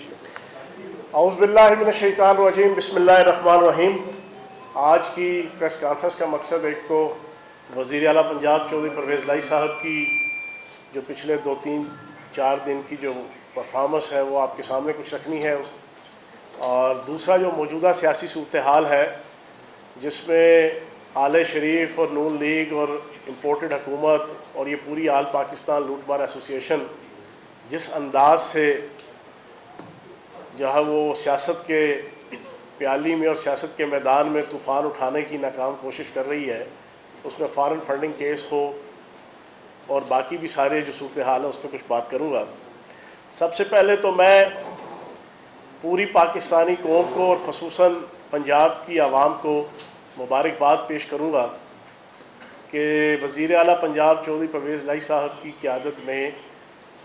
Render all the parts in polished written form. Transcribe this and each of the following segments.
اعوذ باللہ من الشیطان الرجیم، بسم اللہ الرحمن الرحیم۔ آج کی پریس کانفرنس کا مقصد ایک تو وزیر اعلیٰ پنجاب چودھری پرویز الہی صاحب کی جو پچھلے 2-3-4 دن کی جو پرفارمنس ہے وہ آپ کے سامنے کچھ رکھنی ہے، اور دوسرا جو موجودہ سیاسی صورتحال ہے جس میں آل شریف اور نون لیگ اور امپورٹڈ حکومت اور یہ پوری آل پاکستان لوٹ مار ایسوسی ایشن جس انداز سے جہاں وہ سیاست کے پیالی میں اور سیاست کے میدان میں طوفان اٹھانے کی ناکام کوشش کر رہی ہے، اس میں فارن فنڈنگ کیس ہو اور باقی بھی سارے جو صورتحال ہے اس پہ کچھ بات کروں گا۔ سب سے پہلے تو میں پوری پاکستانی قوم کو اور خصوصاً پنجاب کی عوام کو مبارکباد پیش کروں گا کہ وزیر اعلیٰ پنجاب چودھری پرویز الہی صاحب کی قیادت میں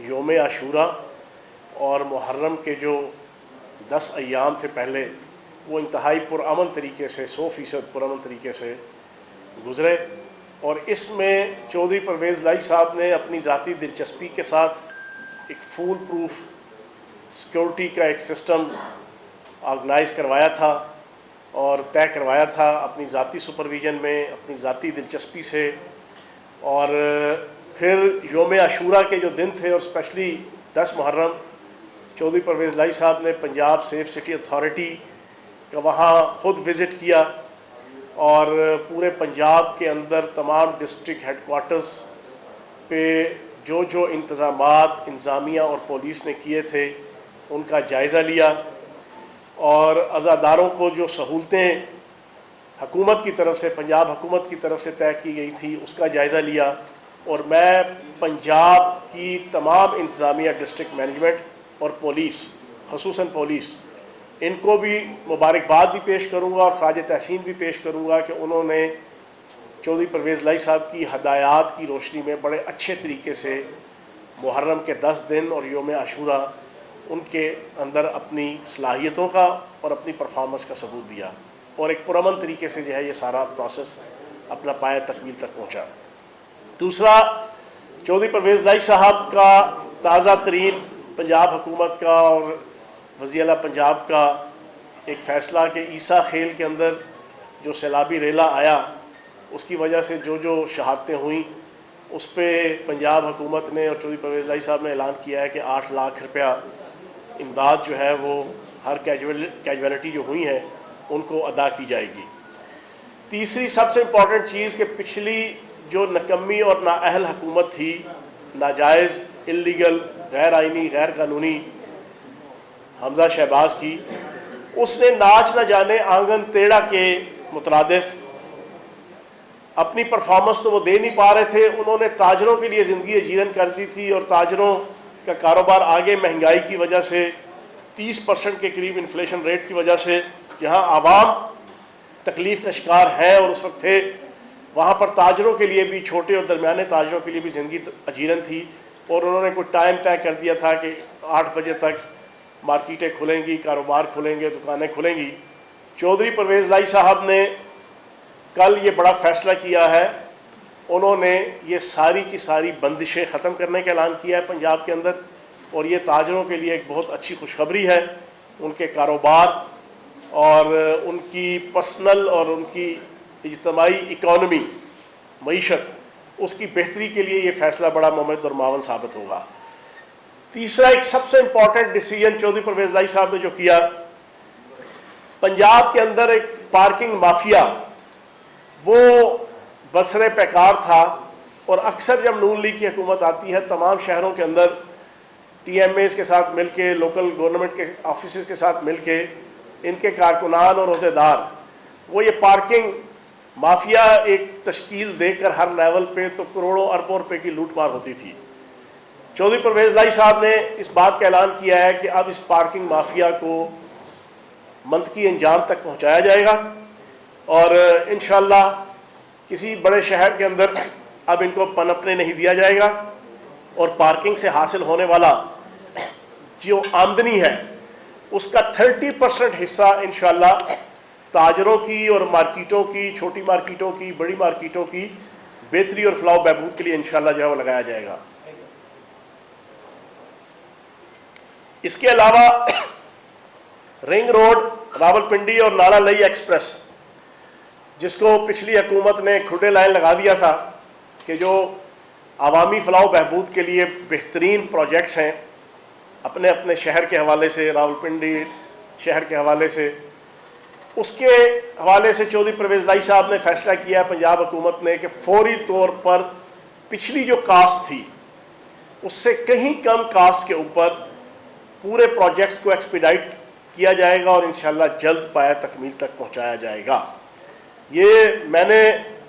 یوم عاشوراء اور محرم کے جو 10 ایام تھے پہلے وہ انتہائی پرامن طریقے سے 100% پرامن طریقے سے گزرے، اور اس میں چودھری پرویز الہی صاحب نے اپنی ذاتی دلچسپی کے ساتھ ایک فول پروف سیکورٹی کا ایک سسٹم آرگنائز کروایا تھا اور طے کروایا تھا اپنی ذاتی سپرویژن میں، اپنی ذاتی دلچسپی سے۔ اور پھر یوم عاشوراء کے جو دن تھے اور اسپیشلی 10 محرم، چودھری پرویز الہی صاحب نے پنجاب سیف سٹی اتھارٹی کا وہاں خود وزٹ کیا اور پورے پنجاب کے اندر تمام ڈسٹرکٹ ہیڈ کوارٹرز پہ جو انتظامات انتظامیہ اور پولیس نے کیے تھے ان کا جائزہ لیا، اور عزاداروں کو جو سہولتیں حکومت کی طرف سے، پنجاب حکومت کی طرف سے طے کی گئی تھی اس کا جائزہ لیا۔ اور میں پنجاب کی تمام انتظامیہ، ڈسٹرکٹ مینجمنٹ اور پولیس، خصوصاً پولیس، ان کو بھی مبارکباد بھی پیش کروں گا اور خراج تحسین بھی پیش کروں گا کہ انہوں نے چودھری پرویز الہی صاحب کی ہدایات کی روشنی میں بڑے اچھے طریقے سے محرم کے 10 دن اور یوم عاشوراء ان کے اندر اپنی صلاحیتوں کا اور اپنی پرفارمنس کا ثبوت دیا، اور ایک پرامن طریقے سے جو ہے یہ سارا پروسیس اپنا پایہ تکمیل تک پہنچا۔ دوسرا، چودھری پرویز الہی صاحب کا تازہ ترین پنجاب حکومت کا اور وزیر اعلیٰ پنجاب کا ایک فیصلہ کہ عیسیٰ خیل کے اندر جو سیلابی ریلا آیا اس کی وجہ سے جو شہادتیں ہوئیں اس پہ پنجاب حکومت نے اور چودھری پرویز الہی صاحب نے اعلان کیا ہے کہ 8 لاکھ روپیہ امداد جو ہے وہ ہر کیجویلٹی جو ہوئی ہیں ان کو ادا کی جائے گی۔ تیسری سب سے امپورٹنٹ چیز کہ پچھلی جو نکمی اور نااہل حکومت تھی، ناجائز، اللیگل، غیر آئینی، غیر قانونی، حمزہ شہباز کی، اس نے ناچ نہ جانے آنگن ٹیڑھا کے مترادف اپنی پرفارمنس تو وہ دے نہیں پا رہے تھے، انہوں نے تاجروں کے لیے زندگی اجیرن کر دی تھی، اور تاجروں کا کاروبار آگے مہنگائی کی وجہ سے 30% کے قریب انفلیشن ریٹ کی وجہ سے جہاں عوام تکلیف کا شکار ہیں اور اس وقت تھے، وہاں پر تاجروں کے لیے بھی، چھوٹے اور درمیانے تاجروں کے لیے بھی زندگی اجیرن تھی، اور انہوں نے کوئی ٹائم طے کر دیا تھا کہ 8 بجے تک مارکیٹیں کھلیں گی، کاروبار کھلیں گے، دکانیں کھلیں گی۔ چودھری پرویز الہی صاحب نے کل یہ بڑا فیصلہ کیا ہے، انہوں نے یہ ساری کی ساری بندشیں ختم کرنے کا اعلان کیا ہے پنجاب کے اندر، اور یہ تاجروں کے لیے ایک بہت اچھی خوشخبری ہے۔ ان کے کاروبار اور ان کی پرسنل اور ان کی اجتماعی اکانومی، معیشت، اس کی بہتری کے لیے یہ فیصلہ بڑا ممد اور معاون ثابت ہوگا۔ تیسرا ایک سب سے امپورٹنٹ ڈیسیجن چودھری پرویز الہی صاحب نے جو کیا، پنجاب کے اندر ایک پارکنگ مافیا وہ بسر پیکار تھا، اور اکثر جب نون لیگ کی حکومت آتی ہے تمام شہروں کے اندر ٹی ایم ایز کے ساتھ مل کے، لوکل گورنمنٹ کے آفیسز کے ساتھ مل کے، ان کے کارکنان اور عہدیدار وہ یہ پارکنگ مافیا ایک تشکیل دے کر ہر لیول پہ تو کروڑوں اربوں روپے کی لوٹ مار ہوتی تھی۔ چودھری پرویز الہی صاحب نے اس بات کا اعلان کیا ہے کہ اب اس پارکنگ مافیا کو منطقی انجام تک پہنچایا جائے گا، اور انشاءاللہ کسی بڑے شہر کے اندر اب ان کو پنپنے نہیں دیا جائے گا، اور پارکنگ سے حاصل ہونے والا جو آمدنی ہے اس کا 30% حصہ انشاءاللہ تاجروں کی اور مارکیٹوں کی، چھوٹی مارکیٹوں کی، بڑی مارکیٹوں کی بہتری اور فلاح و بہبود کے لیے انشاءاللہ جو ہے وہ لگایا جائے گا۔ اس کے علاوہ رنگ روڈ راولپنڈی اور نالا لئی ایکسپریس، جس کو پچھلی حکومت نے کھڈے لائن لگا دیا تھا کہ جو عوامی فلاح و بہبود کے لیے بہترین پروجیکٹس ہیں اپنے اپنے شہر کے حوالے سے، راولپنڈی شہر کے حوالے سے، اس کے حوالے سے چودھری پرویز لائی صاحب نے فیصلہ کیا ہے پنجاب حکومت نے کہ فوری طور پر پچھلی جو کاسٹ تھی اس سے کہیں کم کاسٹ کے اوپر پورے پروجیکٹس کو ایکسپیڈائٹ کیا جائے گا اور انشاءاللہ جلد پایہ تکمیل تک پہنچایا جائے گا۔ یہ میں نے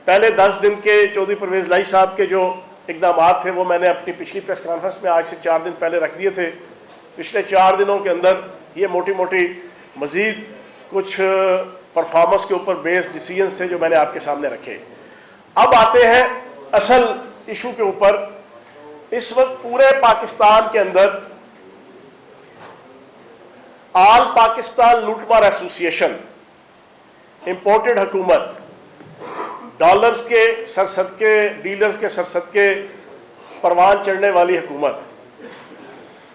پہلے 10 دن کے چودھری پرویز لائی صاحب کے جو اقدامات تھے وہ میں نے اپنی پچھلی پریس کانفرنس میں آج سے 4 دن پہلے رکھ دیے تھے۔ پچھلے 4 دنوں کے اندر یہ موٹی موٹی مزید کچھ پرفارمنس کے اوپر بیس ڈیسیجنز تھے جو میں نے آپ کے سامنے رکھے۔ اب آتے ہیں اصل ایشو کے اوپر۔ اس وقت پورے پاکستان کے اندر آل پاکستان لوٹ مار ایسوسی ایشن، امپورٹڈ حکومت، ڈالرز کے سرصدقے، ڈیلرز کے سرصدقے پروان چڑھنے والی حکومت،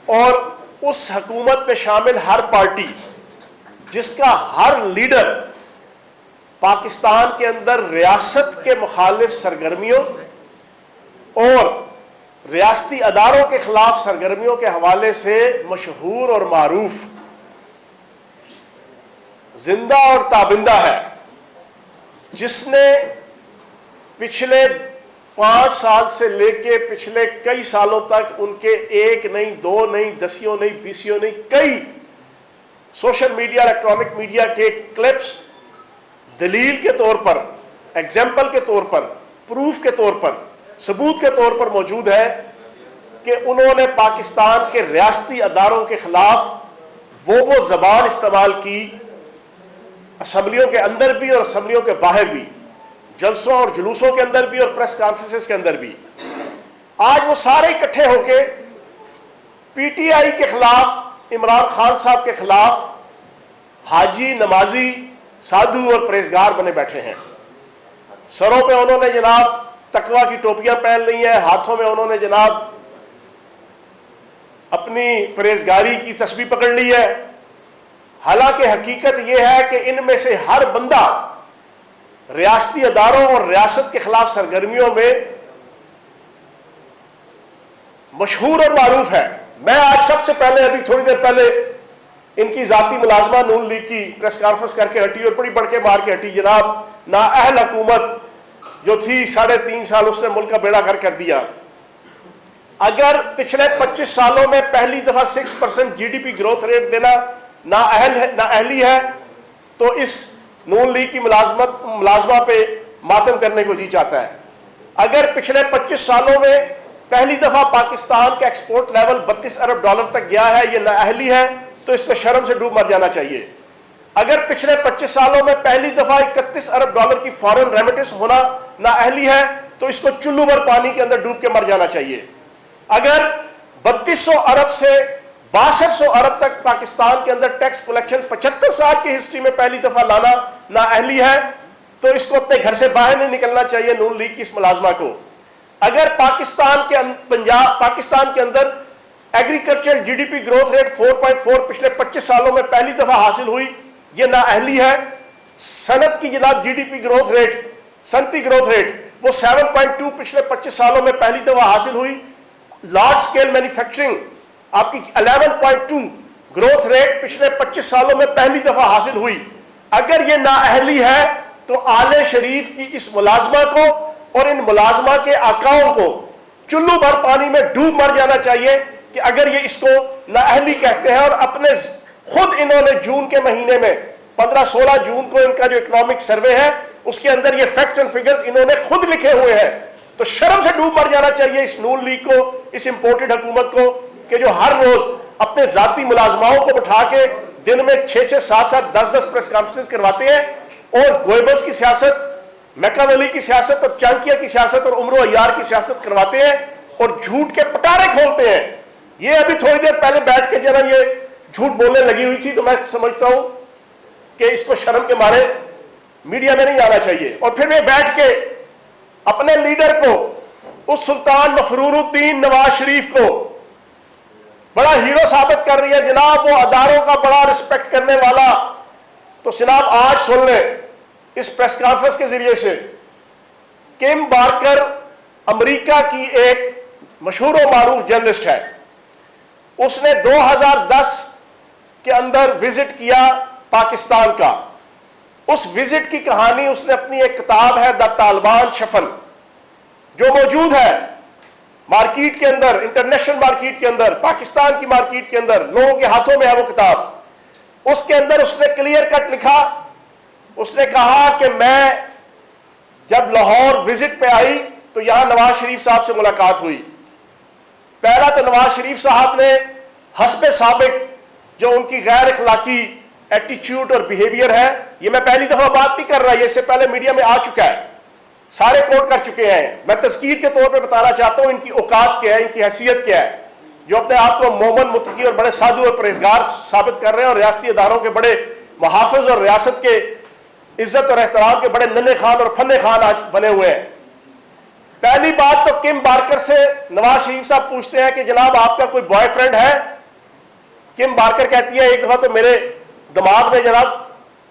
اور اس حکومت میں شامل ہر پارٹی جس کا ہر لیڈر پاکستان کے اندر ریاست کے مخالف سرگرمیوں اور ریاستی اداروں کے خلاف سرگرمیوں کے حوالے سے مشہور اور معروف، زندہ اور تابندہ ہے، جس نے پچھلے 5 سال سے لے کے پچھلے کئی سالوں تک ان کے 1 نہیں 2 نہیں 10 نہیں 20 نہیں کئی سوشل میڈیا الیکٹرانک میڈیا کے کلپس دلیل کے طور پر، ایگزامپل کے طور پر، پروف کے طور پر، ثبوت کے طور پر موجود ہے کہ انہوں نے پاکستان کے ریاستی اداروں کے خلاف وہ زبان استعمال کی، اسمبلیوں کے اندر بھی اور اسمبلیوں کے باہر بھی، جلسوں اور جلوسوں کے اندر بھی اور پریس کانفرنسز کے اندر بھی۔ آج وہ سارے اکٹھے ہو کے پی ٹی آئی کے خلاف، عمران خان صاحب کے خلاف حاجی، نمازی، سادھو اور پرہیزگار بنے بیٹھے ہیں۔ سروں پہ انہوں نے جناب تقویٰ کی ٹوپیاں پہن لی ہیں، ہاتھوں میں انہوں نے جناب اپنی پرہیزگاری کی تسبیح پکڑ لی ہے، حالانکہ حقیقت یہ ہے کہ ان میں سے ہر بندہ ریاستی اداروں اور ریاست کے خلاف سرگرمیوں میں مشہور اور معروف ہے۔ میں آج سب سے پہلے ابھی تھوڑی دیر پہلے ان کی ذاتی ملازمہ نون لیگ کی پریس کانفرنس کر کے ہٹی اور بڑی بڑھ کے مار کے ہٹی، جناب نااہل حکومت جو تھی 3.5 سال اس نے ملک کا بیڑا غرق کر دیا۔ اگر پچھلے 25 سالوں میں پہلی دفعہ 6% G D P growth rate دینا نااہلی ہے تو اس نون لیگ کی ملازمہ پہ ماتم کرنے کو جی چاہتا ہے۔ اگر پچھلے 25 سالوں میں پہلی دفعہ پاکستان کا ایکسپورٹ لیول 32 ارب ڈالر تک گیا ہے، یہ نااہلی ہے تو اس کو شرم سے ڈوب مر جانا چاہیے۔ اگر پچھلے 25 سالوں میں پہلی دفعہ 31 ارب ڈالر کی فارن ریمیٹنس ہونا نااہلی ہے تو اس کو چلو بھر پانی کے اندر ڈوب کے مر جانا چاہیے۔ اگر 3200 ارب سے 6200 ارب تک پاکستان کے اندر ٹیکس کلیکشن 75 سال کی ہسٹری میں پہلی دفعہ لانا نااہلی ہے تو اس کو اپنے گھر سے باہر نہیں نکلنا چاہیے نون لیگ کی اس ملازمہ کو۔ اگر پاکستان کے اندر agriculture G D P growth rate 4.4 پچھلے 25 سالوں میں پہلی دفعہ حاصل ہوئی، یہ نااہلی ہے۔ صنعت کی جناب G D P growth rate, صنعتی گروتھ ریٹ وہ 7.2 پچھلے 25 سالوں میں پہلی دفعہ حاصل ہوئی۔ لارج سکیل مینوفیکچرنگ آپ کی 11.2 گروتھ ریٹ پچھلے 25 سالوں میں پہلی دفعہ حاصل ہوئی۔ اگر یہ نااہلی ہے تو آل شریف کی اس ملازمہ کو اور ان ملازمہ کے آقاؤں کو چلو بھر پانی میں ڈوب مر جانا چاہیے کہ اگر یہ اس کو نااہلی کہتے ہیں۔ اور اپنے خود انہوں نے جون کے مہینے میں 15-16 جون کو ان کا جو اکنامک سروے ہے اس کے اندر یہ فیکٹس اینڈ فگرز انہوں نے خود لکھے ہوئے ہیں، تو شرم سے ڈوب مر جانا چاہیے اس نون لیگ کو، اس امپورٹڈ حکومت کو کہ جو ہر روز اپنے ذاتی ملازماؤں کو بٹھا کے دن میں 6-6 7-7 10-10 پریس کانفرنسز کرواتے ہیں اور گوئبلز کی سیاست، میکاویلی کی سیاست اور چانکیہ کی سیاست اور عمر و عیار کی سیاست کرواتے ہیں اور جھوٹ کے پٹارے کھولتے ہیں۔ یہ ابھی تھوڑی دیر پہلے بیٹھ کے جو نا یہ جھوٹ بولنے لگی ہوئی تھی تو میں سمجھتا ہوں کہ اس کو شرم کے مارے میڈیا میں نہیں آنا چاہیے۔ اور پھر یہ بیٹھ کے اپنے لیڈر کو، اس سلطان مفرور الدین نواز شریف کو بڑا ہیرو ثابت کر رہی ہے جناب، وہ اداروں کا بڑا رسپیکٹ کرنے والا. تو جناب آج سن لیں اس پریس کانفرنس کے ذریعے سے، کم بارکر امریکہ کی ایک مشہور و معروف جرنلسٹ ہے. اس نے 2010 کے اندر وزٹ کیا پاکستان کا. اس وزٹ کی کہانی اس نے اپنی ایک کتاب ہے دا طالبان شفل، جو موجود ہے مارکیٹ کے اندر، انٹرنیشنل مارکیٹ کے اندر، پاکستان کی مارکیٹ کے اندر، لوگوں کے ہاتھوں میں ہے وہ کتاب. اس کے اندر اس نے کلیئر کٹ لکھا. اس نے کہا کہ میں جب لاہور وزٹ پہ آئی تو یہاں نواز شریف صاحب سے ملاقات ہوئی. پہلا تو نواز شریف صاحب نے حسب سابق جو ان کی غیر اخلاقی ایٹیچیوڈ اور بیہیویئر ہے، یہ میں پہلی دفعہ بات نہیں کر رہا، یہ اس سے پہلے میڈیا میں آ چکا ہے، سارے کوٹ کر چکے ہیں. میں تذکیر کے طور پہ بتانا چاہتا ہوں ان کی اوقات کیا ہے، ان کی حیثیت کیا ہے، جو اپنے آپ کو مومن، متقی اور بڑے سادھو اور پرہیزگار ثابت کر رہے ہیں اور ریاستی اداروں کے بڑے محافظ اور ریاست کے عزت اور احترام کے بڑے ننھے خان اور پھنے خان آج بنے ہوئے ہیں. پہلی بات تو کم بارکر سے نواز شریف صاحب پوچھتے ہیں کہ جناب آپ کا کوئی بوائے فرینڈ ہے؟ کم بارکر کہتی ہے ایک دفعہ تو میرے دماغ میں جناب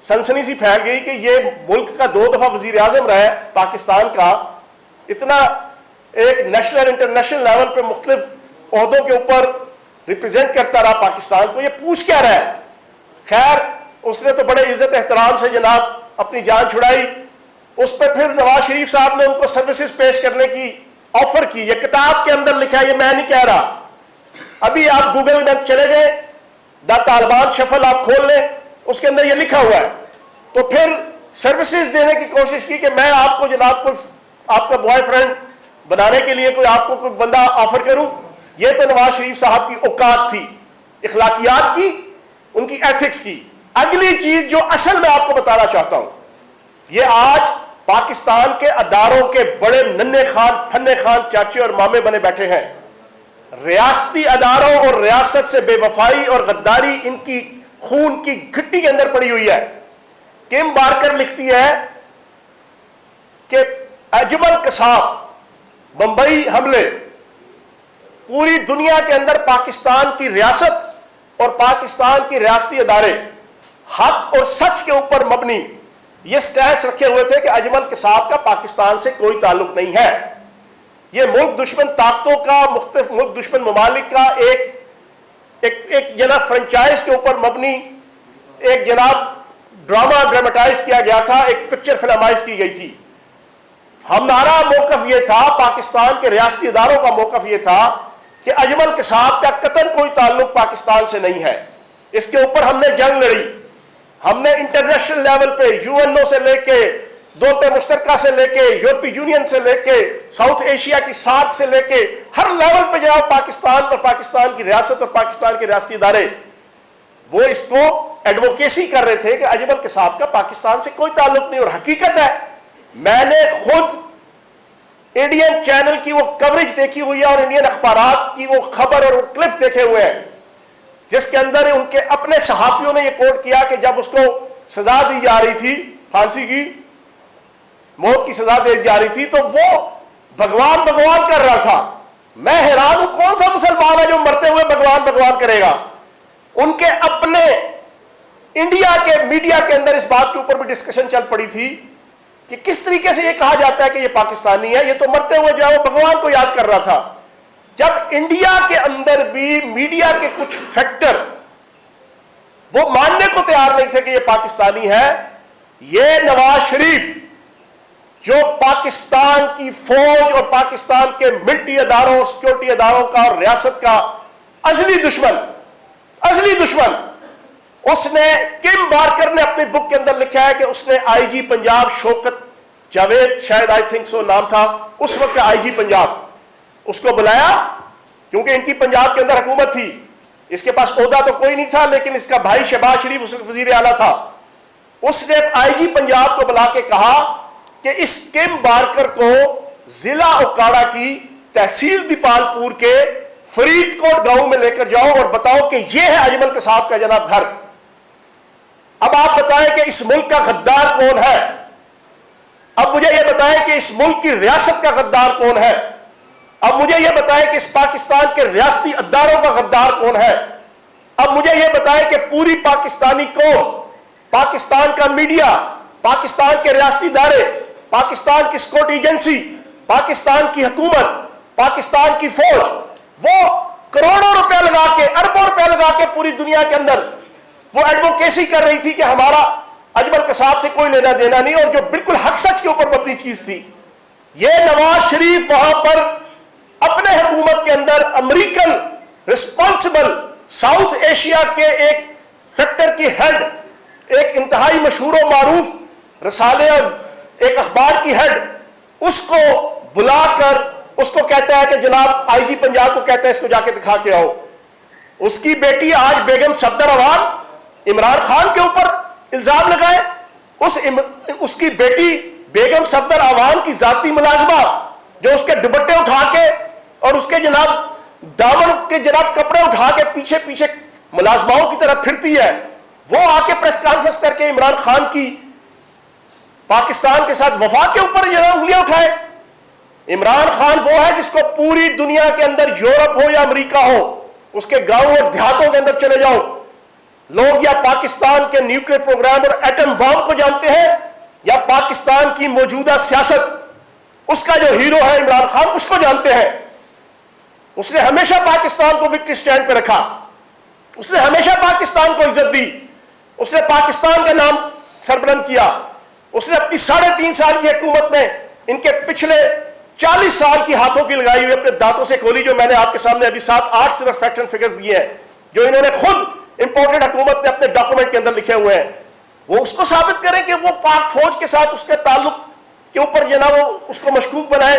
سنسنی سی پھیل گئی کہ یہ ملک کا 2 دفعہ وزیر اعظم رہا ہے پاکستان کا، اتنا ایک نیشنل انٹرنیشنل لیول پہ مختلف عہدوں کے اوپر ریپرزینٹ کرتا رہا پاکستان کو، یہ پوچھ کیا رہا ہے؟ خیر اس نے تو بڑے عزت احترام سے جناب اپنی جان چھڑائی. اس پہ پھر نواز شریف صاحب نے ان کو سروسز پیش کرنے کی آفر کی. یہ کتاب کے اندر لکھا ہے، یہ میں نہیں کہہ رہا. ابھی آپ گوگل میں چلے گئے، دا طالبان شفل آپ کھول لیں، اس کے اندر یہ لکھا ہوا ہے. تو پھر سروسز دینے کی کوشش کی کہ میں آپ کو جناب کو آپ کا بوائے فرینڈ بنانے کے لیے کوئی آپ کو کوئی بندہ آفر کروں. یہ تو نواز شریف صاحب کی اوقات تھی، اخلاقیات کی، ان کی ایتھکس کی. اگلی چیز جو اصل میں آپ کو بتانا چاہتا ہوں، یہ آج پاکستان کے اداروں کے بڑے ننھے خان پھنے خان چاچے اور مامے بنے بیٹھے ہیں. ریاستی اداروں اور ریاست سے بے وفائی اور غداری ان کی خون کی گھٹی کے اندر پڑی ہوئی ہے. کم بارکر لکھتی ہے کہ اجمل قصاب بمبئی حملے پوری دنیا کے اندر پاکستان کی ریاست اور پاکستان کی ریاستی ادارے حق اور سچ کے اوپر مبنی یہ سٹینس رکھے ہوئے تھے کہ اجمل قصاب کا پاکستان سے کوئی تعلق نہیں ہے. یہ ملک دشمن طاقتوں کا، مختلف ملک دشمن ممالک کا ایک جناب فرنچائز کے اوپر مبنی ایک جناب ڈرامہ ڈرامٹائز کیا گیا تھا، ایک پکچر فلمائز کی گئی تھی. ہمارا موقف یہ تھا، پاکستان کے ریاستی اداروں کا موقف یہ تھا کہ اجمل قصاب کا قطعاً کوئی تعلق پاکستان سے نہیں ہے. اس کے اوپر ہم نے جنگ لڑی. ہم نے انٹرنیشنل لیول پہ UNO سے لے کے دولت مشترکہ سے لے کے یورپی یونین سے لے کے ساؤتھ ایشیا کی ساتھ سے لے کے ہر لیول پہ جناب پاکستان اور پاکستان کی ریاست اور پاکستان کے ریاستی ادارے وہ اس کو ایڈوکیسی کر رہے تھے کہ اجمل قصاب کا پاکستان سے کوئی تعلق نہیں. اور حقیقت ہے میں نے خود انڈین چینل کی وہ کوریج دیکھی ہوئی ہے اور انڈین اخبارات کی وہ خبر اور وہ کلپ دیکھے ہوئے ہیں جس کے اندر ان کے اپنے صحافیوں نے یہ کوٹ کیا کہ جب اس کو سزا دی جا رہی تھی، پھانسی کی موت کی سزا دی جا رہی تھی، تو وہ بھگوان بھگوان کر رہا تھا. میں حیران ہوں کون سا مسلمان ہے جو مرتے ہوئے بھگوان بھگوان کرے گا. ان کے اپنے انڈیا کے میڈیا کے اندر اس بات کے اوپر بھی ڈسکشن چل پڑی تھی کہ کس طریقے سے یہ کہا جاتا ہے کہ یہ پاکستانی ہے، یہ تو مرتے ہوئے جو ہے وہ بھگوان کو یاد کر رہا تھا. جب انڈیا کے اندر بھی میڈیا کے کچھ فیکٹر وہ ماننے کو تیار نہیں تھے کہ یہ پاکستانی ہے، یہ نواز شریف جو پاکستان کی فوج اور پاکستان کے ملٹری اداروں اور سیکورٹی اداروں کا اور ریاست کا ازلی دشمن اس نے کم بارکر نے اپنی بک کے اندر لکھا ہے کہ اس نے IG پنجاب شوکت جاوید شاید آئی تھنک سو نام تھا اس وقت کا IG پنجاب، اس کو بلایا کیونکہ ان کی پنجاب کے اندر حکومت تھی. اس کے پاس عہدہ تو کوئی نہیں تھا لیکن اس کا بھائی شہباز شریف اس وقت وزیر اعلیٰ تھا. اس نے IG پنجاب کو بلا کے کہا کہ اس کم بارکر کو ضلع اوکاڑا کی تحصیل دیپال پور کے فرید کوٹ گاؤں میں لے کر جاؤ اور بتاؤ کہ یہ ہے اجمل قصاب کا جناب گھر. اب آپ بتائیں کہ اس ملک کا غدار کون ہے؟ اب مجھے یہ بتائیں کہ اس ملک کی ریاست کا غدار کون ہے؟ اب مجھے یہ بتائیں کہ اس پاکستان کے ریاستی اداروں کا غدار کون ہے؟ اب مجھے یہ بتائیں کہ پوری پاکستانی قوم، پاکستان کا میڈیا، پاکستان کے ریاستی ادارے، پاکستان کی سیکورٹی ایجنسی، پاکستان کی حکومت، پاکستان کی فوج، وہ کروڑوں روپے لگا کے، اربوں روپے لگا کے پوری دنیا کے اندر وہ ایڈوکیسی کر رہی تھی کہ ہمارا اجمل قصاب سے کوئی لینا دینا نہیں، اور جو بالکل حق سچ کے اوپر مبنی چیز تھی، یہ نواز شریف وہاں پر اپنے حکومت کے اندر امریکن رسپانسبل ساؤتھ ایشیا کے ایک فیکٹر کی ہیڈ، ایک انتہائی مشہور و معروف رسالے اور ایک اخبار کی ہیڈ، اس کو بلا کر اس کو کہتا ہے کہ جناب آئی جی پنجاب کو کہتا ہے اس کو جا کے دکھا کے آؤ. اس کی بیٹی آج بیگم صفدر عوان عمران خان کے اوپر الزام لگائے. اس کی بیٹی بیگم صفدر عوان کی ذاتی ملازمہ جو اس کے دوپٹے اٹھا کے اور اس کے جناب دامن کے جناب کپڑے اٹھا کے پیچھے پیچھے ملازماؤں کی طرف پھرتی ہے، وہ آ کے پریس کانفرنس کر کے عمران خان کی پاکستان کے ساتھ وفا کے اوپر انگلیاں اٹھائے. عمران خان وہ ہے جس کو پوری دنیا کے اندر، یورپ ہو یا امریکہ ہو، اس کے گاؤں اور دیہاتوں کے اندر چلے جاؤ، لوگ یا پاکستان کے نیوکلیر پروگرام اور ایٹم بم کو جانتے ہیں یا پاکستان کی موجودہ سیاست، اس کا جو ہیرو ہے عمران خان، اس کو جانتے ہیں. اس نے ہمیشہ پاکستان کو وکٹری سٹینڈ پہ رکھا، اس نے ہمیشہ پاکستان کو عزت دی، اس نے پاکستان کا نام سربلند کیا. اس نے اپنی 3.5 سال کی حکومت میں ان کے پچھلے 40 سال کی ہاتھوں کی لگائی ہوئی اپنے دانتوں سے کھولی، جو میں نے آپ کے سامنے ابھی 7-8 صرف فیکٹس اینڈ فگرز دیے ہیں جو انہوں نے خود امپورٹڈ حکومت نے اپنے ڈاکومنٹ کے اندر لکھے ہوئے ہیں. وہ اس کو ثابت کریں کہ وہ پاک فوج کے ساتھ اس کے تعلق کے اوپر جناب وہ اس کو مشکوک بنائے.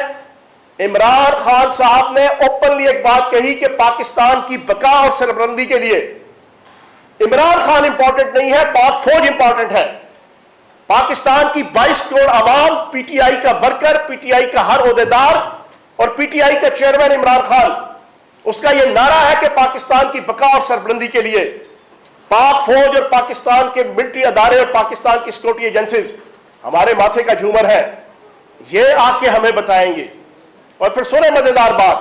عمران خان صاحب نے اوپنلی ایک بات کہی کہ پاکستان کی بقا اور سربلندی کے لیے عمران خان امپورٹنٹ نہیں ہے، پاک فوج امپورٹنٹ ہے. پاکستان کی 22 کروڑ عوام، پی ٹی آئی کا ورکر، پی ٹی آئی کا ہر عہدیدار اور پی ٹی آئی کا چیئرمین عمران خان، اس کا یہ نعرہ ہے کہ پاکستان کی بقا اور سربلندی کے لیے پاک فوج اور پاکستان کے ملٹری ادارے اور پاکستان کی سیکورٹی ایجنسیز ہمارے ماتھے کا جھومر ہے. یہ آ کے ہمیں بتائیں گے. اور پھر سنیں مزیدار بات،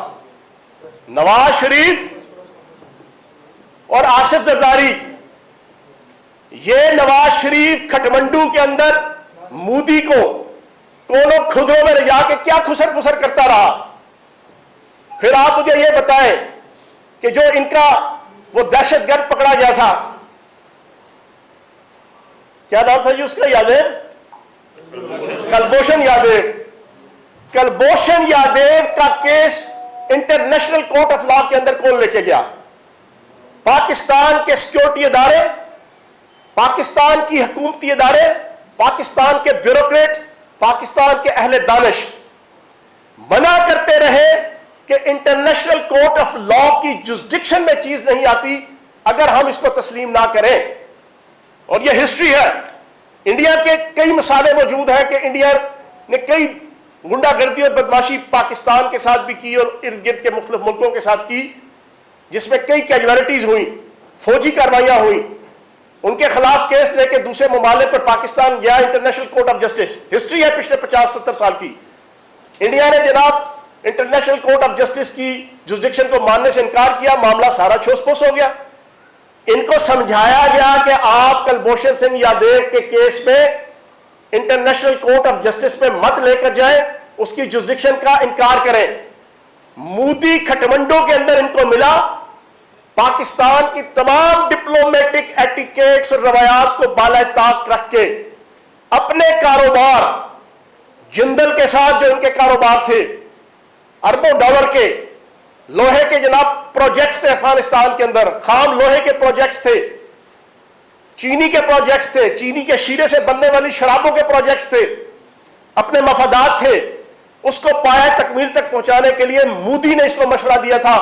نواز شریف اور آصف زرداری، یہ نواز شریف کھٹمنڈو کے اندر مودی کو کونوں خدروں میں لے جا کے کیا خسر پسر کرتا رہا. پھر آپ مجھے یہ بتائیں کہ جو ان کا وہ دہشت گرد پکڑا گیا تھا، کیا نام تھا جی اس کا، یادیو، کلبھوشن یادیو. کلبھوشن یادیو کا case international court of law کے اندر کون لے کے گیا؟ پاکستان کے سیکورٹی ادارے، پاکستان کی حکومتی ادارے، پاکستان کے بیوروکریٹ، پاکستان کے اہل دانش منع کرتے رہے کہ انٹرنیشنل کورٹ آف لا کی جوسڈکشن میں چیز نہیں آتی اگر ہم اس کو تسلیم نہ کریں. اور یہ ہسٹری ہے. انڈیا کے کئی مثالیں موجود ہیں کہ انڈیا نے کئی گنڈا گردی اور بدماشی پاکستان کے ساتھ بھی کی اور ارد گرد کے مختلف ملکوں کے ساتھ کی، جس میں کئی کیجویلٹیز ہوئیں، فوجی کارروائیاں ہوئیں. ان کے خلاف کیس لے کے دوسرے ممالک پر پاکستان گیا international court of justice. History ہے پچھلے 50-70 سال کی. انڈیا نے جناب انٹرنیشنل کورٹ آف جسٹس کی جوسڈکشن کو ماننے سے انکار کیا، معاملہ سارا ٹھوس پھوس ہو گیا. ان کو سمجھایا گیا کہ آپ کلبھوشن سنگھ یادیو کے کیس میں انٹرنیشنل کورٹ آف جسٹس میں مت لے کر جائیں، اس کی جوسڈکشن کا انکار کریں. مودی کھٹمنڈو کے اندر ان کو ملا، پاکستان کی تمام ڈپلومیٹک ایٹیکیٹس اور روایات کو بالائے طاق رکھ کے اپنے کاروبار، جندل کے ساتھ جو ان کے کاروبار تھے، اربوں ڈالر کے لوہے کے جناب پروجیکٹس تھے افغانستان کے اندر، خام لوہے کے پروجیکٹس تھے، چینی کے پروجیکٹس تھے، چینی کے شیرے سے بننے والی شرابوں کے پروجیکٹس تھے، اپنے مفادات تھے. اس کو پایہ تکمیل تک پہنچانے کے لیے مودی نے اس کو مشورہ دیا تھا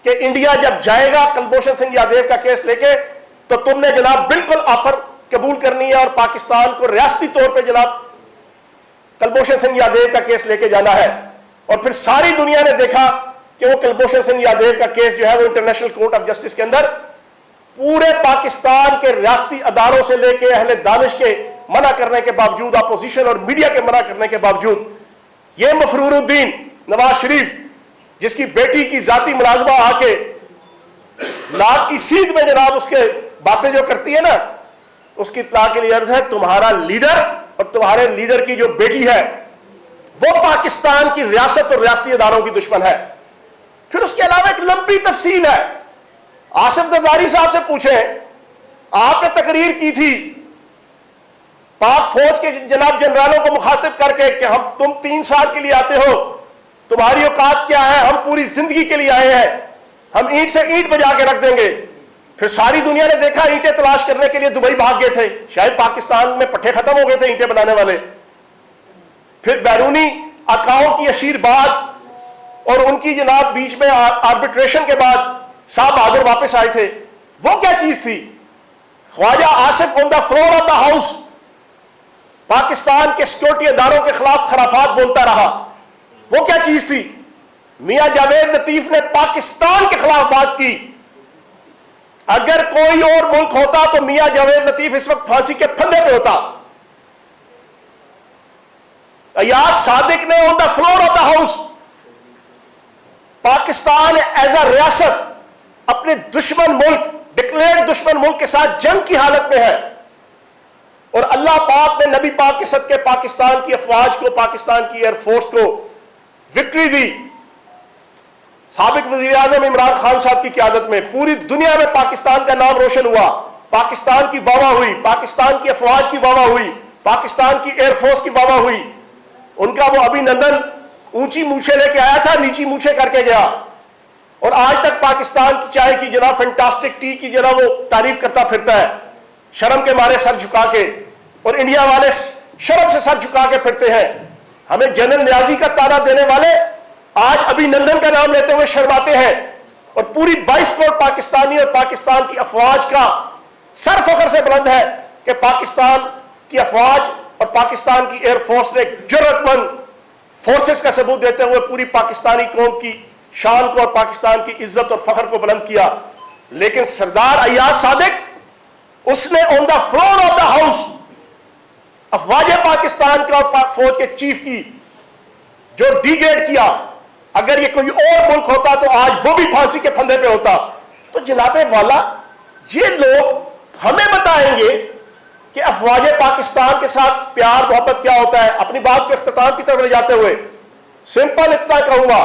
کہ انڈیا جب جائے گا کلبھوشن سنگھ یادیو کا کیس لے کے تو تم نے جناب بالکل آفر قبول کرنی ہے اور پاکستان کو ریاستی طور پہ جناب کلبھوشن سنگھ یادیو کا کیس لے کے جانا ہے. اور پھر ساری دنیا نے دیکھا کہ وہ کلبھوشن سنگھ یادیو کا کیس جو ہے وہ انٹرنیشنل کورٹ آف جسٹس کے اندر پورے پاکستان کے ریاستی اداروں سے لے کے اہل دانش کے منع کرنے کے باوجود، اپوزیشن اور میڈیا کے منع کرنے کے باوجود، یہ مفرور الدین نواز شریف جس کی بیٹی کی ذاتی ملازمہ آ کے ناک کی سیدھ میں جناب اس کے باتیں جو کرتی ہے نا، اس کی اطلاع کے لیے عرض ہے تمہارا لیڈر اور تمہارے لیڈر کی جو بیٹی ہے وہ پاکستان کی ریاست اور ریاستی اداروں کی دشمن ہے۔ پھر اس کے علاوہ ایک لمبی تفصیل ہے۔ آصف زرداری صاحب سے پوچھیں، آپ نے تقریر کی تھی پاک فوج کے جناب جنرالوں کو مخاطب کر کے کہ تم 3 سال کے لیے آتے ہو، تمہاری اوقات کیا ہے، ہم پوری زندگی کے لیے آئے ہیں، ہم اینٹ سے اینٹ بجا کے رکھ دیں گے۔ پھر ساری دنیا نے دیکھا اینٹیں تلاش کرنے کے لیے دبئی بھاگ گئے تھے، شاید پاکستان میں پٹھے ختم ہو گئے تھے اینٹیں بنانے والے۔ پھر بیرونی آقاؤں کی اشیر بات اور ان کی جناب بیچ میں آربیٹریشن کے بعد صاحب بہادر واپس آئے تھے۔ وہ کیا چیز تھی؟ Khawaja Asif on the floor of the house Pakistan کے سیکورٹی اداروں کے خلاف خرافات بولتا رہا۔ وہ کیا چیز تھی؟ میاں جاوید لطیف نے پاکستان کے خلاف بات کی۔ اگر کوئی اور ملک ہوتا تو میاں جاوید لطیف اس وقت پھانسی کے پھندے پہ ہوتا۔ ایاز صادق نے on the floor of the house Pakistan as a ریاست اپنے دشمن ملک، ڈکلیئرڈ دشمن ملک کے ساتھ جنگ کی حالت میں ہے، اور اللہ پاک نے نبی پاک کے صدقے پاکستان کی افواج کو، پاکستان کی ایئر فورس کو وکٹری دی۔ سابق وزیر اعظم عمران خان صاحب کی قیادت میں پوری دنیا میں پاکستان کا نام روشن ہوا، پاکستان کی واہ واہ ہوئی، پاکستان کی افواج کی واہ واہ ہوئی، پاکستان کی ایئر فورس کی واہ واہ ہوئی۔ ان کا وہ ابھی نندن اونچی مونچھیں لے کے آیا تھا، نیچی مونچھیں کر کے گیا، اور آج تک پاکستان کی چائے کی جناب فینٹاسٹک ٹی کی جناب وہ تعریف کرتا پھرتا ہے، شرم کے مارے سر جھکا کے، اور انڈیا والے شرم سے سر جھکا کے پھرتے ہیں۔ ہمیں جنرل نیازی کا تانا دینے والے آج ابھی نندن کا نام لیتے ہوئے شرماتے ہیں، اور پوری 22 کروڑ پاکستانی اور پاکستان کی افواج کا سر فخر سے بلند ہے کہ پاکستان کی افواج اور پاکستان کی ایئر فورس نے جرأت مند فورسز کا ثبوت دیتے ہوئے پوری پاکستانی قوم کی شان کو اور پاکستان کی عزت اور فخر کو بلند کیا۔ لیکن سردار ایاز صادق، اس نے on the floor of the house افواج پاکستان کا اور پاک فوج کے چیف کی جو ڈیگریڈ کیا۔ اگر یہ کوئی اور ملک ہوتا تو آج وہ بھی پھانسی کے پھندے پہ ہوتا۔ تو جناب والا، یہ لوگ ہمیں بتائیں گے کہ افواج پاکستان کے ساتھ پیار محبت کیا ہوتا ہے۔ اپنی بات کو اختتام کی طرف لے جاتے ہوئے سمپل اتنا کہوں گا،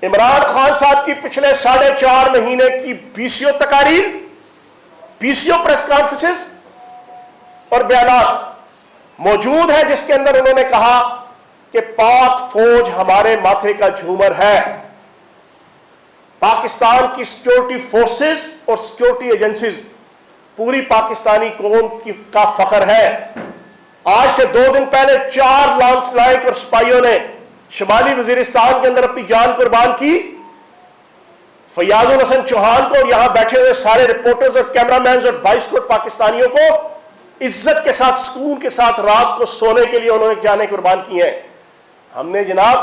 عمران خان صاحب کی پچھلے 4.5 مہینے کی PCO تقاریر، PCO پریس کانفرنسز اور بیانات موجود ہے، جس کے اندر انہوں نے کہا کہ پاک فوج ہمارے ماتھے کا جھومر ہے، پاکستان کی سیکورٹی فورسز اور سیکورٹی ایجنسیز پوری پاکستانی قوم کا فخر ہے۔ آج سے 2 دن پہلے 4 لانس نائک اور سپاہیوں نے شمالی وزیرستان کے اندر اپنی جان قربان کی۔ فیاض الحسن چوہان کو اور یہاں بیٹھے ہوئے سارے رپورٹرز اور کیمرہ مینز اور 22 کروڑ پاکستانیوں کو عزت کے ساتھ، سکون کے ساتھ رات کو سونے کے لیے انہوں نے جانیں قربان کی ہیں۔ ہم نے جناب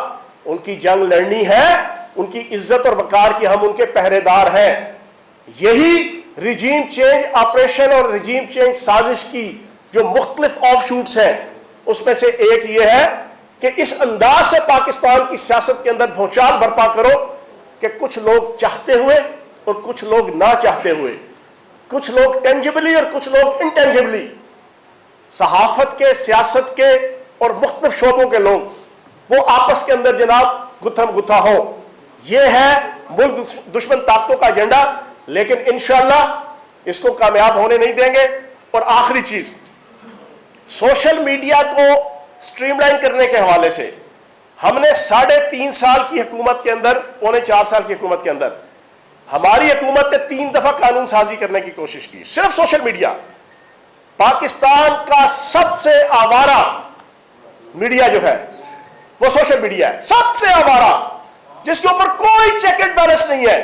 ان کی جنگ لڑنی ہے، ان کی عزت اور وقار کی ہم ان کے پہرے دار ہیں۔ یہی رجیم چینج آپریشن اور رجیم چینج سازش کی جو مختلف آف شوٹس ہیں، اس میں سے ایک یہ ہے کہ اس انداز سے پاکستان کی سیاست کے اندر بھونچال برپا کرو کہ کچھ لوگ چاہتے ہوئے اور کچھ لوگ نہ چاہتے ہوئے، کچھ لوگ ٹینجبلی اور کچھ لوگ انٹینجبلی، صحافت کے، سیاست کے اور مختلف شعبوں کے لوگ، وہ آپس کے اندر جناب گتھم گتھا ہو۔ یہ ہے ملک دشمن طاقتوں کا ایجنڈا، لیکن انشاءاللہ اس کو کامیاب ہونے نہیں دیں گے۔ اور آخری چیز، سوشل میڈیا کو سٹریم لائن کرنے کے حوالے سے ہم نے 3.5 سال کی حکومت کے اندر، 3.25 سال کی حکومت کے اندر، ہماری حکومت نے 3 دفعہ قانون سازی کرنے کی کوشش کی، صرف سوشل میڈیا۔ پاکستان کا سب سے آوارہ میڈیا جو ہے وہ سوشل میڈیا ہے، سب سے آوارہ، جس کے اوپر کوئی چیک اینڈ بیلنس نہیں ہے۔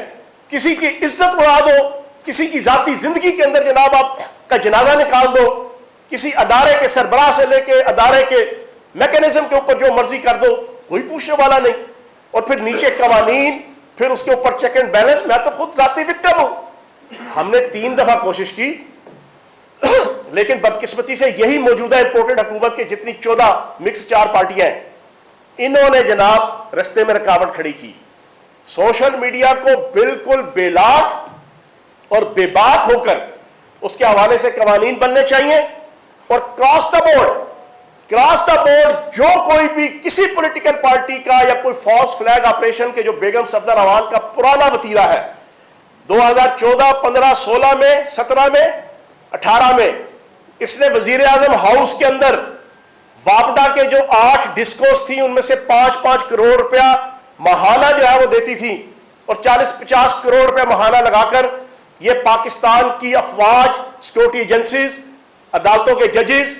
کسی کی عزت اڑا دو، کسی کی ذاتی زندگی کے اندر جناب آپ کا جنازہ نکال دو، کسی ادارے کے سربراہ سے لے کے ادارے کے میکینزم کے اوپر جو مرضی کر دو، کوئی پوچھنے والا نہیں۔ اور پھر نیچے قوانین، پھر اس کے اوپر چیک اینڈ بیلنس۔ میں تو خود ذاتی وکٹم ہوں۔ ہم نے 3 دفعہ کوشش کی، لیکن بدقسمتی سے یہی موجودہ امپورٹڈ حکومت کے جتنی 14 مکس 4 پارٹیاں ہیں، انہوں نے جناب رستے میں رکاوٹ کھڑی کی۔ سوشل میڈیا کو بالکل بے لاگ اور بے باک ہو کر اس کے حوالے سے قوانین بننے چاہیے، اور کراس دا بورڈ جو کوئی بھی کسی پولیٹیکل پارٹی کا یا کوئی فالس فلیگ آپریشن کے جو بیگم صفدر اعوان کا پرانا وتیرہ ہے 2014 15 16 میں 17 میں 18 میں اس نے وزیر اعظم ہاؤس کے اندر واپڈا کے جو 8 ڈسکوز تھی ان میں سے 5-5 کروڑ روپیہ ماہانہ جو ہے وہ دیتی تھی، اور 40-50 کروڑ روپیہ ماہانہ لگا کر یہ پاکستان کی افواج، سیکورٹی ایجنسیز، عدالتوں کے ججز،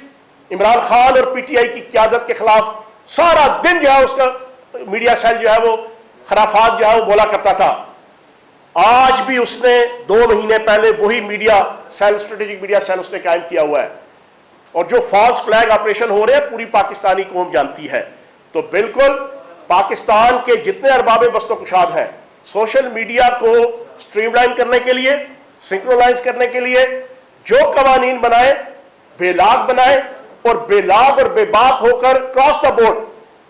عمران خان اور پی ٹی آئی کی قیادت کے خلاف سارا دن جو ہے اس کا میڈیا سیل جو ہے وہ خرافات جو ہے وہ بولا کرتا تھا۔ آج بھی اس نے 2 مہینے پہلے وہی media cell, strategic media cell اس نے قائم کیا ہوا ہے، اور جو فالس فلیگ آپریشن ہو رہے ہیں پوری پاکستانی قوم جانتی ہے۔ تو بالکل پاکستان کے جتنے ارباب بست و کشاد ہیں، سوشل میڈیا کو سٹریم لائن کرنے کے لیے، سنکرونائز کرنے کے لیے جو قوانین بنائے، بے لاگ بنائے، اور بے لاگ اور بے باک ہو کر کراس دا بورڈ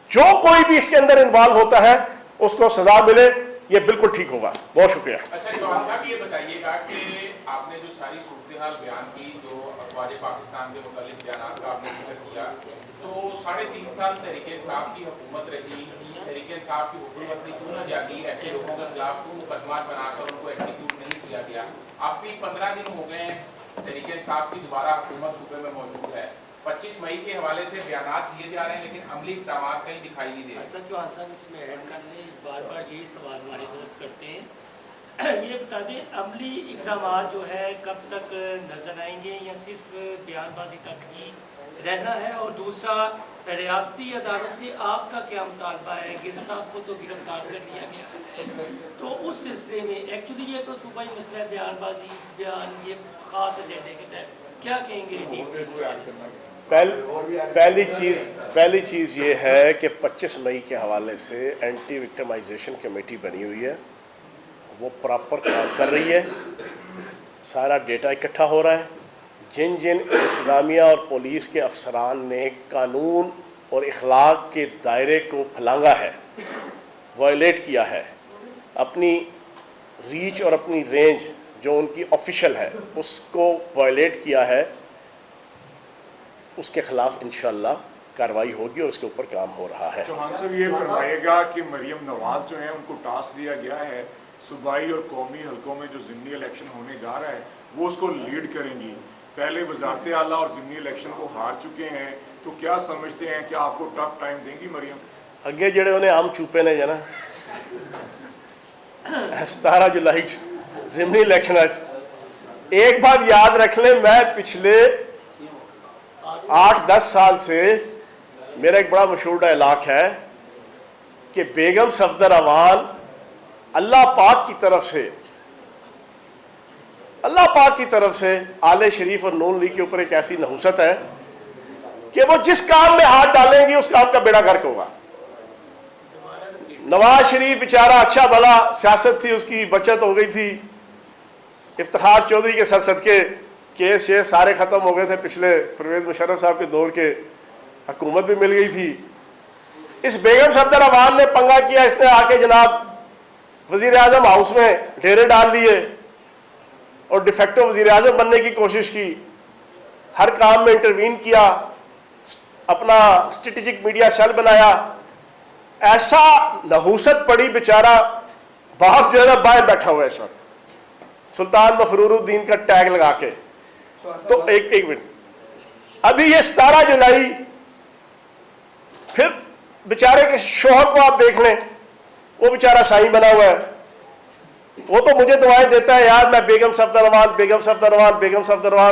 جو کوئی بھی اس کے اندر انوالو ہوتا ہے اس کو سزا ملے، یہ بالکل ٹھیک ہوگا۔ بہت شکریہ۔ اچھا چوہان صاحب یہ بتائیے گا کہ آپ نے جو ساری صورتحال بیان کی، جو افواج پاکستان کے متعلق بیانات کا آپ نے ذکر کیا، تو 3.5 سال تحریک انصاف کی حکومت رہی، تحریک انصاف کی حکومت نے کیوں نہ جاگی، ایسے لوگوں کے خلاف کیوں مقدمات بنا کر ان کو ایکسیکیوٹ نہیں کیا گیا؟ اب بھی 15 دن ہو گئے ہیں تحریک انصاف کی دوبارہ حکومت صوبے میں موجود ہے، 25 مئی کے حوالے سے بیانات دیے جا رہے ہیں لیکن عملی اقدامات کہیں دکھائی نہیں دے رہے۔ اچھا چوہان صاحب اس میں ایڈ کر لیں، بار بار یہی سوال ہمارے دوست کرتے ہیں، یہ بتا دیں عملی اقدامات جو ہے کب تک نظر آئیں گے، یا صرف بیان بازی تک ہی رہنا ہے؟ اور دوسرا ریاستی اداروں سے آپ کا کیا مطالبہ ہے؟ گر صاحب کو تو گرفتار کر لیا گیا ہے، تو اس سلسلے میں ایکچولی یہ تو صوبائی مسئلہ ہے، بیان بازی بیان یہ خاص ایجنڈے کے تحت کیا کہیں گے؟ پہلی چیز یہ ہے کہ 25 مئی کے حوالے سے اینٹی وکٹمائزیشن کمیٹی بنی ہوئی ہے، وہ پراپر کام کر رہی ہے، سارا ڈیٹا اکٹھا ہو رہا ہے، جن انتظامیہ اور پولیس کے افسران نے قانون اور اخلاق کے دائرے کو پھلانگا ہے، وائلیٹ کیا ہے، اپنی ریچ اور اپنی رینج جو ان کی آفیشل ہے اس کو وائلیٹ کیا ہے، اس کے خلاف انشاءاللہ کارروائی ہوگی اور اس کے اوپر کام ہو رہا ہے۔ چوہان صاحب یہ فرمائیے گا کہ مریم نواز جو ہیں ان کو ٹاسک دیا گیا ہے صوبائی اور قومی حلقوں میں جو ضمنی الیکشن ہونے جا رہا ہے وہ اس کو لیڈ کریں گی، پہلے وزارت اعلیٰ اور ضمنی الیکشن کو ہار چکے ہیں، تو کیا سمجھتے ہیں کہ آپ کو ٹف ٹائم دیں گی مریم؟ اگے جڑے انہیں عام چوپے نے جنا 17 جولائی ضمنی الیکشن، ایک بات یاد رکھ لیں، میں پچھلے 8-10 سال سے میرا ایک بڑا مشہور ڈائلاگ ہے کہ بیگم صفدر اعوان اللہ پاک کی طرف سے آل شریف اور نون لیگ کے اوپر ایک ایسی نحوست ہے کہ وہ جس کام میں ہاتھ ڈالیں گی اس کام کا بیڑا غرق ہوگا۔ نواز شریف بیچارہ اچھا بھلا سیاست تھی، اس کی بچت ہو گئی تھی، افتخار چودھری کے سر صدقے کیس یہ سارے ختم ہو گئے تھے، پچھلے پرویز مشرف صاحب کے دور کے حکومت بھی مل گئی تھی۔ اس بیگم صفدر اعوان نے پنگا کیا، اس نے آ کے جناب وزیر اعظم ہاؤس میں ڈیرے ڈال لیے اور ڈیفیکٹو وزیر اعظم بننے کی کوشش کی، ہر کام میں انٹروین کیا، اپنا اسٹریٹجک میڈیا سیل بنایا، ایسا نحوست پڑی، بیچارہ باپ جو ہے نا باہر بیٹھا ہوا ہے اس وقت سلطان مفرور الدین کا ٹیگ لگا کے۔ تو ایک منٹ، ابھی یہ 17 جولائی پھر بیچارے کے شوہر کو آپ دیکھ لیں، وہ بیچارہ سائیں بنا ہوا ہے، وہ تو مجھے دعائیں دیتا ہے یار میں بیگم صفدر اعوان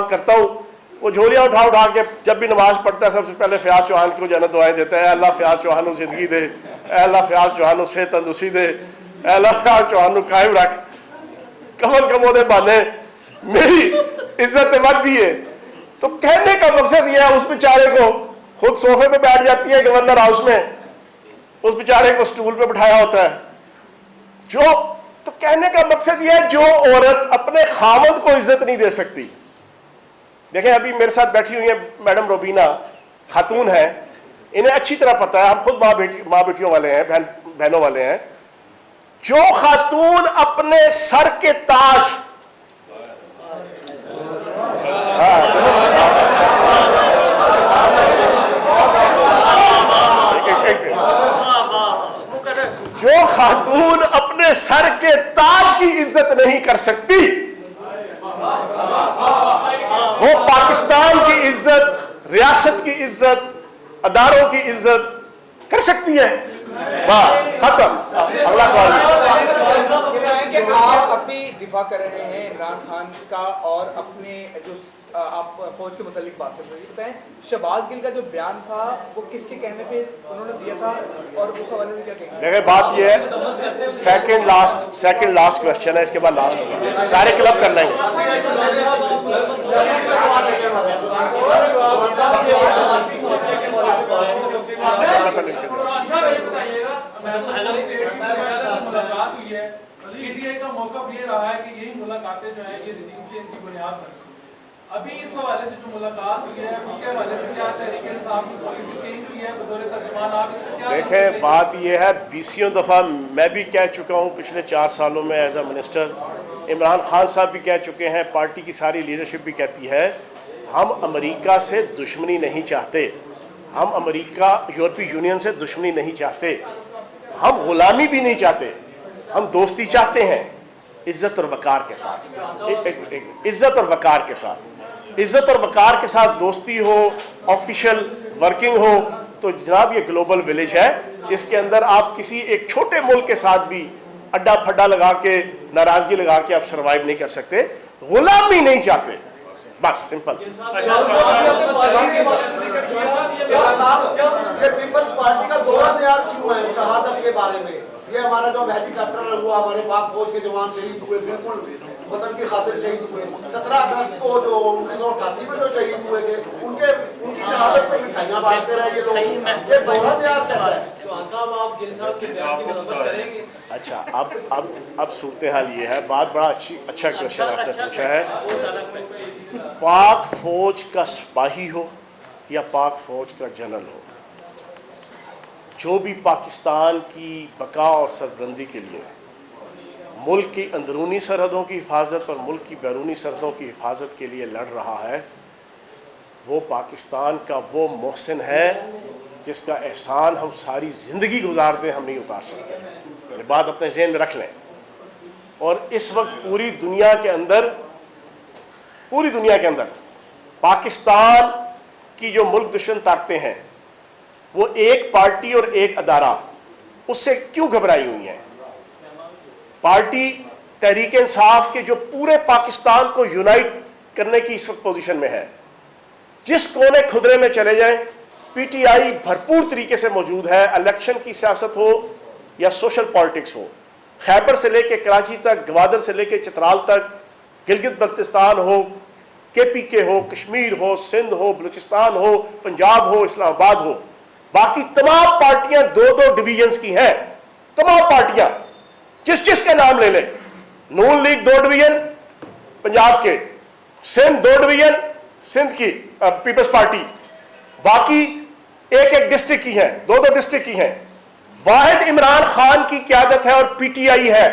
کرتا ہوں، وہ جھولیاں اٹھا کے جب بھی نماز پڑھتا ہے سب سے پہلے فیاض چوہان کو جو ہے نا دعائیں دیتا ہے، اے اللہ فیاض چوہان کو زندگی دے، اے اللہ فیاض چوہان کو صحت تندرستی دے، اے اللہ فیاض چوہان کو قائم رکھ، کم از کم وہ دے باندھے میری عزت وقت دی ہے۔ تو کہنے کا مقصد یہ ہے، اس بیچارے کو خود صوفے پہ بیٹھ جاتی ہے گورنر ہاؤس میں، اس بیچارے کو سٹول پہ بٹھایا ہوتا ہے، تو کہنے کا مقصد یہ ہے جو عورت اپنے خاوند کو عزت نہیں دے سکتی۔ دیکھیں ابھی میرے ساتھ بیٹھی ہوئی ہیں میڈم روبینہ، خاتون ہیں، انہیں اچھی طرح پتہ ہے، ہم خود ماں بیٹیوں والے ہیں، بہنوں والے ہیں، جو خاتون اپنے سر کے تاج جو خاتون اپنے سر کے تاج کی عزت نہیں کر سکتی وہ پاکستان کی عزت، ریاست کی عزت، اداروں کی عزت کر سکتی ہے؟ بس ختم. اگلا سوال. کہ آپ اپنی دفاع کر رہے ہیں عمران خان کا اور اپنے جو آپ فوج کے متعلق بات کر رہے ہیں، بتائیں شہباز گل کا جو بیان تھا وہ کس کے کہنے پہ انہوں نے دیا تھا اور اس حوالے سے کیا کہیں گے؟ دیکھیں بات یہ ہے، سیکنڈ لاسٹ کوشچن ہے، اس کے بعد لاسٹ ہوگا، سارے کلب کر لیں گے. کا موقف یہ رہا ہے کہ یہی ملاقاتیں جو ہیں یہ رجیم چینج کی بنیاد پر ابھی اس حوالے سے جو ملاقات ہوئی ہے اس کے حوالے سے کیا تحریک انصاف کی پالیسی چینج ہوئی ہے بطور ترجمان آپ اس میں کیا؟ دیکھیں بات یہ ہے، 20 دفعہ میں بھی کہہ چکا ہوں پچھلے 4 سالوں میں as a minister, Imran Khan صاحب بھی کہہ چکے ہیں، پارٹی کی ساری لیڈرشپ بھی کہتی ہے، ہم امریکہ سے دشمنی نہیں چاہتے، ہم امریکہ یورپی یونین سے دشمنی نہیں چاہتے، ہم غلامی بھی نہیں چاہتے، ہم دوستی چاہتے ہیں عزت اور وقار کے ساتھ. عزت اور وقار کے ساتھ، عزت اور وقار کے ساتھ دوستی ہو، آفیشل ورکنگ ہو. تو جناب یہ گلوبل ولیج ہے، اس کے اندر آپ کسی ایک چھوٹے ملک کے ساتھ بھی اڈا پھڈا لگا کے، ناراضگی لگا کے آپ سروائیو نہیں کر سکتے. غلامی نہیں چاہتے، بس سمپل. پیپلز پارٹی کا دورہ تیار کیوں ہے شہادت کے بارے میں؟ یہ ہمارا جو ہیلی کاپٹر ہوا، ہمارے پاک فوج کے جوان شہید ہوئے، بالکل وطن کی خاطر شہید ہوئے. 17 اگست کو جو 1988 میں جو شہید ہوئے تھے ان کی شہادت پر مٹھائیاں بانٹتے رہے یہ لوگ. یہ دورہ تیار کیسا ہے؟ اچھا اب صورتحال یہ ہے، بات بڑا اچھا کوشچن آپ نے پوچھا ہے. پاک فوج کا سپاہی ہو یا پاک فوج کا جنرل ہو، جو بھی پاکستان کی بقا اور سربلندی کے لیے ملک کی اندرونی سرحدوں کی حفاظت اور ملک کی بیرونی سرحدوں کی حفاظت کے لیے لڑ رہا ہے، وہ پاکستان کا وہ محسن ہے جس کا احسان ہم ساری زندگی گزار دیں ہم نہیں اتار سکتے. یہ بات اپنے ذہن میں رکھ لیں. اور اس وقت پوری دنیا کے اندر پاکستان کی جو ملک دشمن طاقتیں ہیں وہ ایک پارٹی اور ایک ادارہ اس سے کیوں گھبرائی ہوئی ہیں؟ پارٹی تحریک انصاف کے جو پورے پاکستان کو یونائٹ کرنے کی اس وقت پوزیشن میں ہے، جس کونے خدرے میں چلے جائیں پی ٹی آئی بھرپور طریقے سے موجود ہے. الیکشن کی سیاست ہو یا سوشل پالیٹکس ہو، خیبر سے لے کے کراچی تک، گوادر سے لے کے چترال تک، گلگت بلتستان ہو، کے پی کے ہو، کشمیر ہو، سندھ ہو، بلوچستان ہو، پنجاب ہو، اسلام آباد ہو، باقی تمام پارٹیاں 2 ڈویژنز کی ہیں. تمام پارٹیاں جس کے نام لے لیں، نون لیگ 2 ڈویژن پنجاب کے، سندھ 2 ڈویژن سندھ کی پیپلز پارٹی، باقی ایک ڈسٹرکٹ کی ہیں، 2 ڈسٹرکٹ کی ہیں. واحد عمران خان کی قیادت ہے اور پی ٹی آئی ہے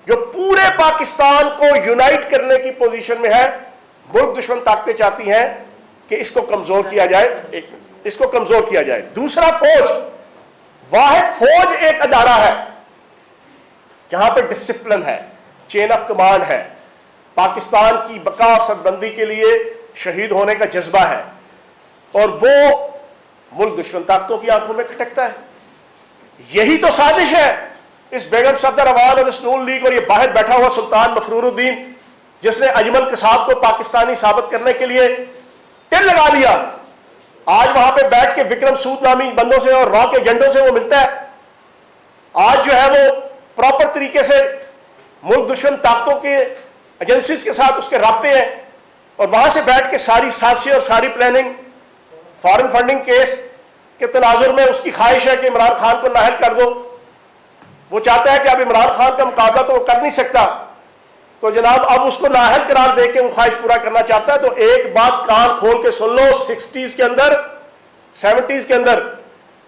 جو پورے پاکستان کو یونائٹ کرنے کی پوزیشن میں ہے. ملک دشمن طاقتیں چاہتی ہیں کہ اس کو کمزور کیا جائے، اس کو کمزور کیا جائے. دوسرا، فوج، واحد فوج ایک ادارہ ہے جہاں پہ ڈسپلن ہے، چین آف کمانڈ ہے، پاکستان کی بقا اور سربلندی کے لیے شہید ہونے کا جذبہ ہے، اور وہ ملک دشمن طاقتوں کی آنکھوں میں کھٹکتا ہے. یہی تو سازش ہے اس بیگم صفدر اعوان اور اس نون لیگ اور یہ باہر بیٹھا ہوا سلطان مفرور الدین جس نے اجمل قصاب کو پاکستانی ثابت کرنے کے لیے ٹل لگا لیا. آج وہاں پہ بیٹھ کے وکرم سود نامی بندوں سے اور را کے ایجنڈوں سے وہ ملتا ہے. آج جو ہے وہ پراپر طریقے سے ملک دشمن طاقتوں کے ایجنسیز کے ساتھ اس کے رابطے ہیں، اور وہاں سے بیٹھ کے ساری سازشیں اور ساری پلاننگ فارن فنڈنگ کیس کے تناظر میں اس کی خواہش ہے کہ عمران خان کو نااہل کر دو. وہ چاہتا ہے کہ اب عمران خان کا مقابلہ تو وہ کر نہیں سکتا، تو جناب اب اس کو نااہل قرار دے کے وہ خواہش پورا کرنا چاہتا ہے. تو ایک بات کان کھول کے سن لو، 60s کے اندر 70s کے اندر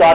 4